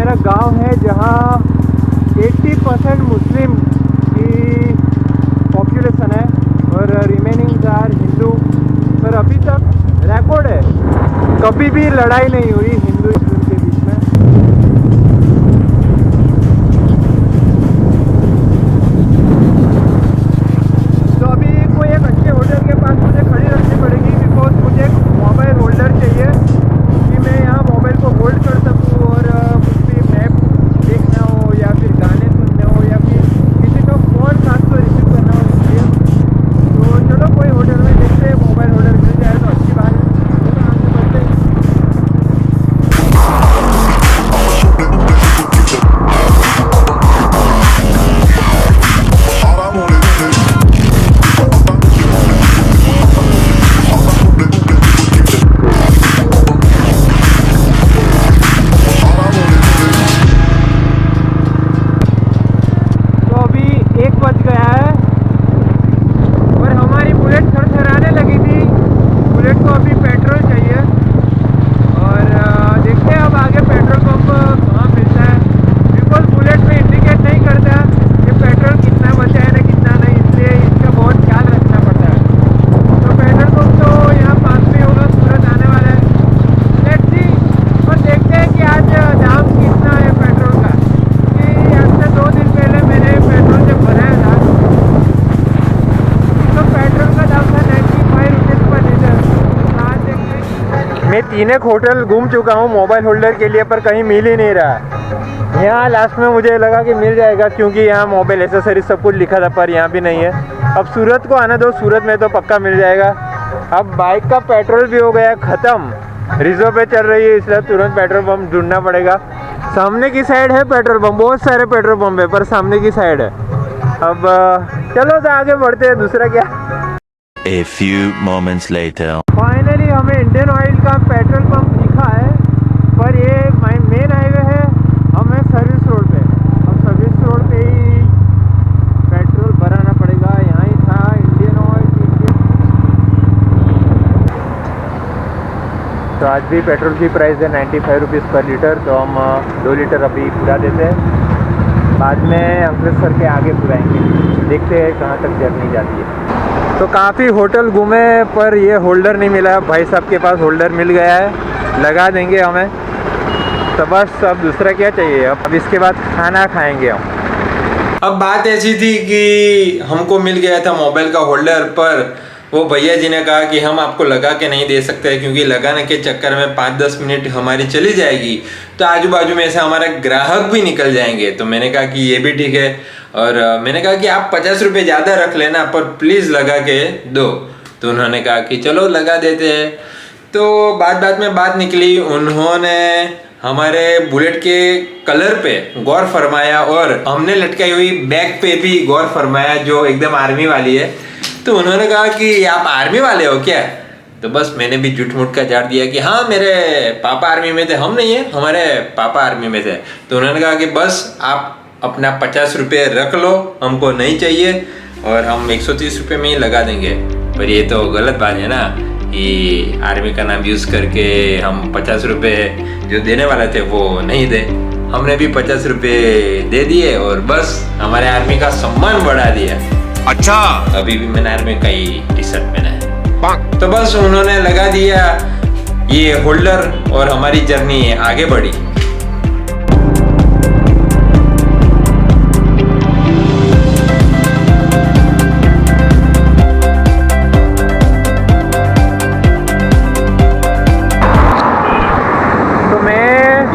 हमारा गांव है जहां 80% मुस्लिम की पॉपुलेशन है और रिमेनिंग आर हिंदू। पर अभी तक रिकॉर्ड है, कभी भी लड़ाई नहीं हुई हिंदू मुस्लिम के बीच में। तो अभी कोई एक अच्छे होटल के पास मुझे खड़ी रखनी पड़ेगी, बिकॉज मुझे एक मोबाइल होल्डर चाहिए कि मैं यहाँ मोबाइल को होल्ड कर सकूँ और कुछ भी मैप देखना हो या फिर गाने सुनने हो या फिर किसी का कॉल साथ को रिसीव करना हो इसलिए। तो चलो कोई होटल में देखते हैं, मोबाइल होल्डर मिल जाए तो अच्छी बात है। तो आगे बढ़ते हैं। मैं 3 एक होटल घूम चुका हूँ मोबाइल होल्डर के लिए, पर कहीं मिल ही नहीं रहा। यहाँ लास्ट में मुझे लगा कि मिल जाएगा, क्योंकि यहाँ मोबाइल एसेसरीज सब कुछ लिखा था, पर यहाँ भी नहीं है। अब सूरत को आना दो, सूरत में तो पक्का मिल जाएगा। अब बाइक का पेट्रोल भी हो गया ख़त्म, रिजर्व पे चल रही है, इसलिए तुरंत पेट्रोल पंप ढूंढना पड़ेगा। सामने की साइड है पेट्रोल पंप, बहुत सारे पेट्रोल पंप है, पर सामने की साइड है। अब चलो तो आगे बढ़ते हैं, दूसरा क्या। A few moments later. Finally हमें इंडियन ऑयल का पेट्रोल पंप दिखा है, पर ये मेन हाईवे है, हमें सर्विस रोड पे। अब सर्विस रोड पे ही पेट्रोल भराना पड़ेगा। यहाँ ही था इंडियन ऑयल। तो आज भी पेट्रोल की प्राइस है 95 रुपीज़ पर लीटर, तो हम 2 लीटर अभी पूरा देते हैं, बाद में अमृतसर के आगे पुराएंगे। देखते हैं कहाँ तक जर्नी जाती है। तो काफ़ी होटल घूमे पर ये होल्डर नहीं मिला। भाई साहब के पास होल्डर मिल गया है, लगा देंगे हमें। तो बस अब दूसरा क्या चाहिए। अब इसके बाद खाना खाएंगे हम। अब बात ऐसी थी कि हमको मिल गया था मोबाइल का होल्डर, पर वो भैया जी ने कहा कि हम आपको लगा के नहीं दे सकते, क्योंकि लगाने के चक्कर में 5-10 मिनट हमारी चली जाएगी, तो आजू बाजू में से हमारे ग्राहक भी निकल जाएंगे। तो मैंने कहा कि ये भी ठीक है, और मैंने कहा कि आप 50 रुपये ज़्यादा रख लेना, पर प्लीज़ लगा के दो। तो उन्होंने कहा कि चलो लगा देते हैं। तो बात में बात निकली, उन्होंने हमारे बुलेट के कलर पे गौर फरमाया और हमने लटकाई हुई बैग पे भी गौर फरमाया, जो एकदम आर्मी वाली है। तो उन्होंने कहा कि आप आर्मी वाले हो क्या? तो बस मैंने भी झूठ मूठ का झाड़ दिया कि हाँ मेरे पापा आर्मी में थे। हम नहीं है, हमारे पापा आर्मी में थे। तो उन्होंने कहा कि बस आप अपना 50 रुपये रख लो, हमको नहीं चाहिए, और हम 130 रुपये में ही लगा देंगे। पर ये तो गलत बात है ना कि आर्मी का नाम यूज़ करके हम 50 रुपये जो देने वाले थे वो नहीं दे। हमने भी 50 रुपये दे दिए और बस हमारे आर्मी का सम्मान बढ़ा दिया। अच्छा, अभी भी मैंने आर्मी का ही टी शर्ट पहना है। तो बस उन्होंने लगा दिया ये होल्डर और हमारी जर्नी आगे बढ़ी।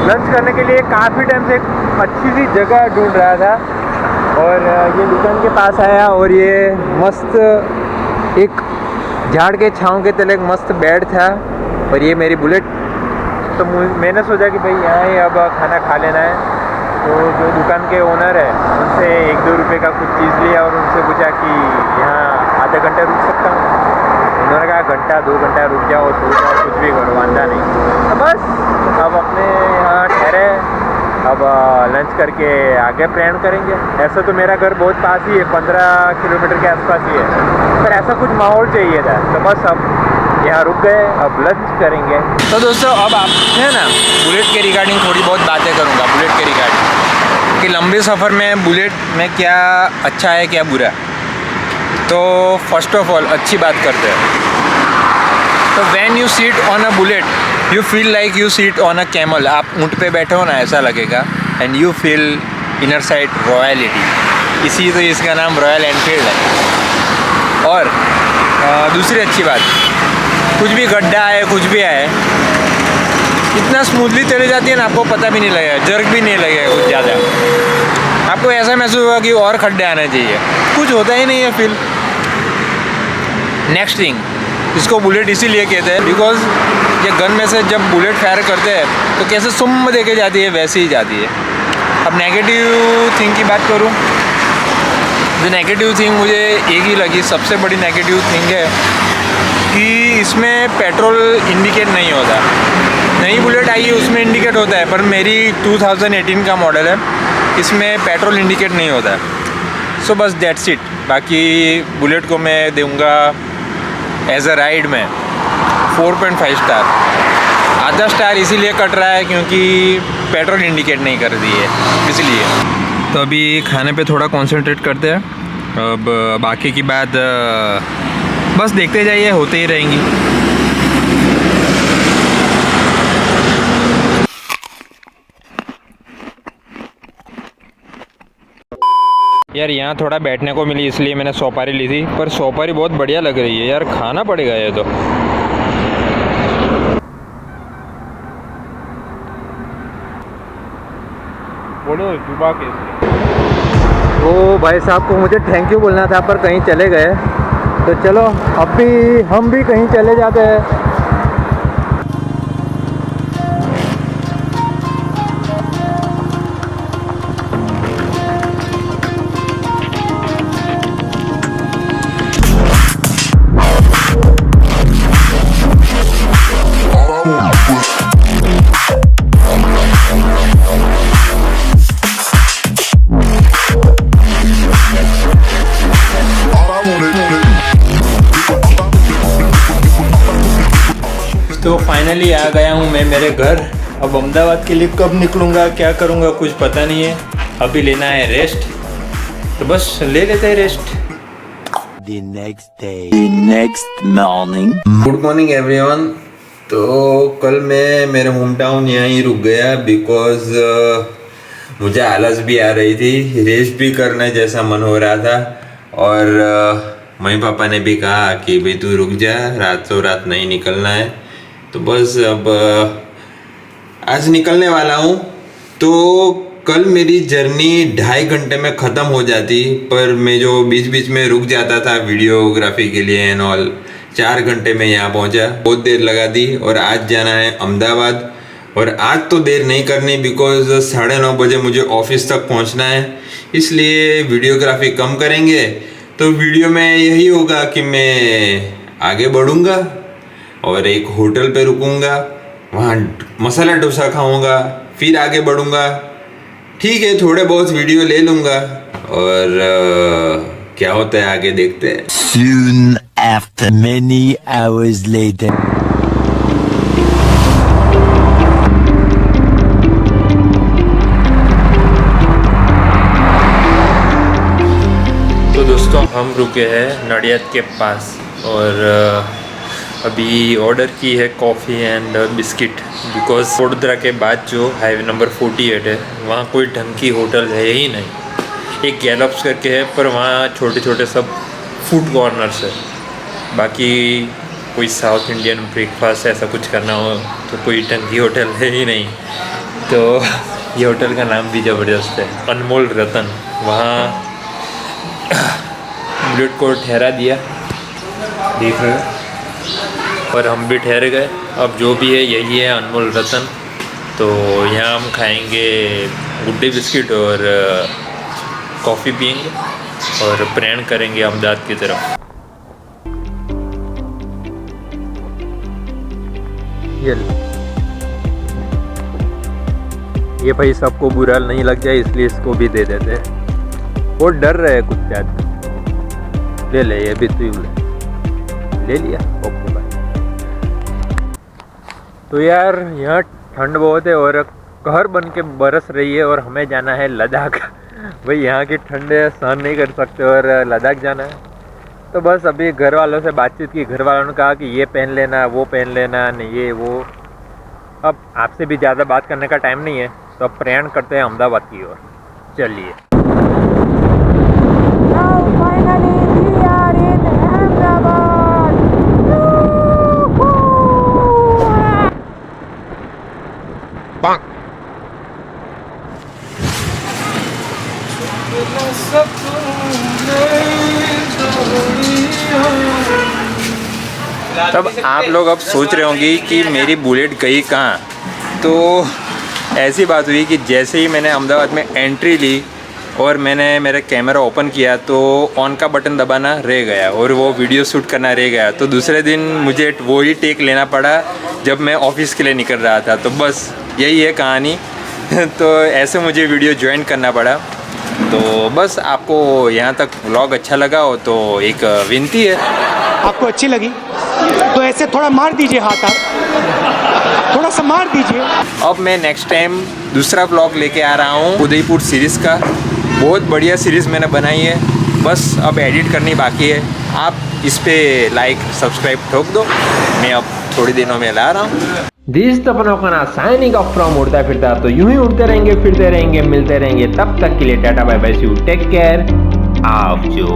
लंच करने के लिए काफ़ी टाइम से एक अच्छी सी जगह ढूंढ रहा था, और ये दुकान के पास आया, और ये मस्त एक झाड़ के छाँव के तले एक मस्त बेड था, और ये मेरी बुलेट। तो मैंने सोचा कि भाई यहाँ ही अब खाना खा लेना है। तो जो दुकान के ओनर है उनसे 1-2 रुपये का कुछ चीज़ लिया और उनसे पूछा कि यहाँ आधा घंटा रुक सकता हूँ। उन्होंने कहा घंटा 2 घंटा रुक जाओ, सो जाओ, कुछ भी करो, वांदा नहीं। तो बस अब अपने यहाँ ठहरे, अब लंच करके आगे प्रयाण करेंगे। ऐसा तो मेरा घर बहुत पास ही है, 15 किलोमीटर के आसपास ही है, पर ऐसा कुछ माहौल चाहिए था। तो बस अब यहाँ रुक गए, अब लंच करेंगे। तो दोस्तों अब आप है ना बुलेट के रिगार्डिंग थोड़ी बहुत बातें करूँगा बुलेट के रिगार्डिंग कि लंबे सफ़र में बुलेट में क्या अच्छा है क्या बुरा है। तो फर्स्ट ऑफ ऑल अच्छी बात करते हैं। तो when you seat on a bullet you feel like you seat on a camel. आप ऊँट पे बैठे हो ना ऐसा लगेगा and you feel inner side royalty, इसी तो इसका नाम रॉयल एनफील्ड है। और दूसरी अच्छी बात, कुछ भी गड्ढा है कुछ भी है इतना स्मूथली चली जाती है ना आपको पता भी नहीं लगेगा, जर्क भी नहीं लगेगा कुछ ज़्यादा। आपको ऐसा महसूस होगा कि और खड्डे आने चाहिए, कुछ होता ही नहीं है फील। नेक्स्ट थिंग, इसको बुलेट इसीलिए कहते हैं बिकॉज ये गन में से जब बुलेट फायर करते हैं तो कैसे सुम देके जाती है वैसे ही जाती है। अब नेगेटिव थिंग की बात करूँ, जो नेगेटिव थिंग मुझे एक ही लगी, सबसे बड़ी नेगेटिव थिंग है कि इसमें पेट्रोल इंडिकेट नहीं होता। नई बुलेट आई है उसमें इंडिकेट होता है, पर मेरी 2018 का मॉडल है, इसमें पेट्रोल इंडिकेट नहीं होता है। सो बस दैट्स इट। बाकी बुलेट को मैं दूंगा एज अ राइड में 4.5 स्टार। आधा स्टार इसीलिए कट रहा है क्योंकि पेट्रोल इंडिकेट नहीं कर दी है इसलिए। तो अभी खाने पे थोड़ा कंसंट्रेट करते हैं। अब बाकी की बात बस देखते जाइए, होते ही रहेंगी। यार यहाँ थोड़ा बैठने को मिली इसलिए मैंने सोपारी ली थी, पर सोपारी बहुत बढ़िया लग रही है यार, खाना पड़ेगा ये तो। बोलो जुबा कैसे? वो भाई साहब को मुझे थैंक यू बोलना था पर कहीं चले गए, तो चलो अब भी हम भी कहीं चले जाते हैं। तो फाइनली आ गया हूँ मैं मेरे घर। अब अहमदाबाद के लिए कब निकलूँगा क्या करूँगा कुछ पता नहीं है। अभी लेना है रेस्ट, तो बस ले लेते हैं rest. The next morning. Good morning everyone. तो कल मैं मेरे होम टाउन यहाँ ही रुक गया बिकॉज मुझे आलस भी आ रही थी, रेस्ट भी करने जैसा मन हो रहा था। और मम्मी पापा ने भी कहा कि भाई तू रुक जा, रात सो रात नहीं निकलना है। तो बस अब आज निकलने वाला हूँ। तो कल मेरी जर्नी 2.5 घंटे में ख़त्म हो जाती, पर मैं जो बीच बीच में रुक जाता था वीडियोग्राफी के लिए एंड ऑल, 4 घंटे में यहाँ पहुँचा। बहुत देर लगा दी। और आज जाना है अहमदाबाद, और आज तो देर नहीं करनी बिकॉज 9:30 बजे मुझे ऑफिस तक पहुँचना है, इसलिए वीडियोग्राफी कम करेंगे। तो वीडियो में यही होगा कि मैं आगे बढ़ूँगा और एक होटल पे रुकूँगा, वहाँ मसाला डोसा खाऊँगा, फिर आगे बढ़ूँगा। ठीक है, थोड़े बहुत वीडियो ले लूँगा और क्या होता है आगे देखते हैं। Soon after, many hours later. तो दोस्तों हम रुके हैं नडियाद के पास और अभी ऑर्डर की है coffee and biscuit because Vadodara के बाद जो हाईवे नंबर 48 है वहाँ कोई ढंग की होटल है ही नहीं। एक गैलप्स करके है पर वहाँ छोटे छोटे सब फूड कॉर्नर्स है, बाकी कोई साउथ इंडियन ब्रेकफास्ट ऐसा कुछ करना हो तो कोई ढंग की होटल है ही नहीं। तो ये होटल का नाम भी ज़बरदस्त है, अनमोल रतन। वहाँ बुलेट को ठहरा दिया, देख रहे हो, और हम भी ठहर गए। अब जो भी है यही है अनमोल रतन। तो यहाँ हम खाएंगे गुड्डे बिस्किट और कॉफ़ी पियेंगे और प्रयाण करेंगे अहमदाबाद की तरफ। ये भाई सबको बुरा नहीं लग जाए इसलिए इसको भी दे देते हैं। वो डर रहे कुछ शायद। ले ले, ये भी तू ले लिया। ओके भाई। तो यार यहाँ ठंड बहुत है और कहर बन के बरस रही है और हमें जाना है लद्दाख। भाई यहाँ की ठंड सहन नहीं कर सकते और लद्दाख जाना है। तो बस अभी घर वालों से बातचीत की, घर वालों ने कहा कि ये पहन लेना, वो पहन लेना, नहीं ये वो। अब आपसे भी ज़्यादा बात करने का टाइम नहीं है, तो अब प्रयाण करते हैं अहमदाबाद की ओर। चलिए। तब आप लोग अब सोच रहे होंगे कि मेरी बुलेट गई कहाँ। तो ऐसी बात हुई कि जैसे ही मैंने अहमदाबाद में एंट्री ली और मैंने मेरा कैमरा ओपन किया तो ऑन का बटन दबाना रह गया और वो वीडियो शूट करना रह गया। तो दूसरे दिन मुझे वो ही टेक लेना पड़ा जब मैं ऑफिस के लिए निकल रहा था। तो बस यही है कहानी। तो ऐसे मुझे वीडियो ज्वाइन करना पड़ा। तो बस आपको यहाँ तक व्लॉग अच्छा लगा हो तो एक विनती है, आपको अच्छी लगी तो ऐसे थोड़ा मार दीजिए हाथ, आप थोड़ा सा मार दीजिए। अब मैं नेक्स्ट टाइम दूसरा व्लॉग लेके आ रहा हूँ उदयपुर सीरीज़ का। बहुत बढ़िया सीरीज़ मैंने बनाई है, बस अब एडिट करनी बाकी है। आप इस पे लाइक सब्सक्राइब ठोक दो, मैं अब थोड़ी दिनों में ला रहा हूँ। दिस तपन खाना साइनिंग ऑफ फ्रॉम उड़ता फिरता। तो यूं ही उड़ते रहेंगे, फिरते रहेंगे, मिलते रहेंगे। तब तक के लिए tata bye bye, see you, take care, आवजो।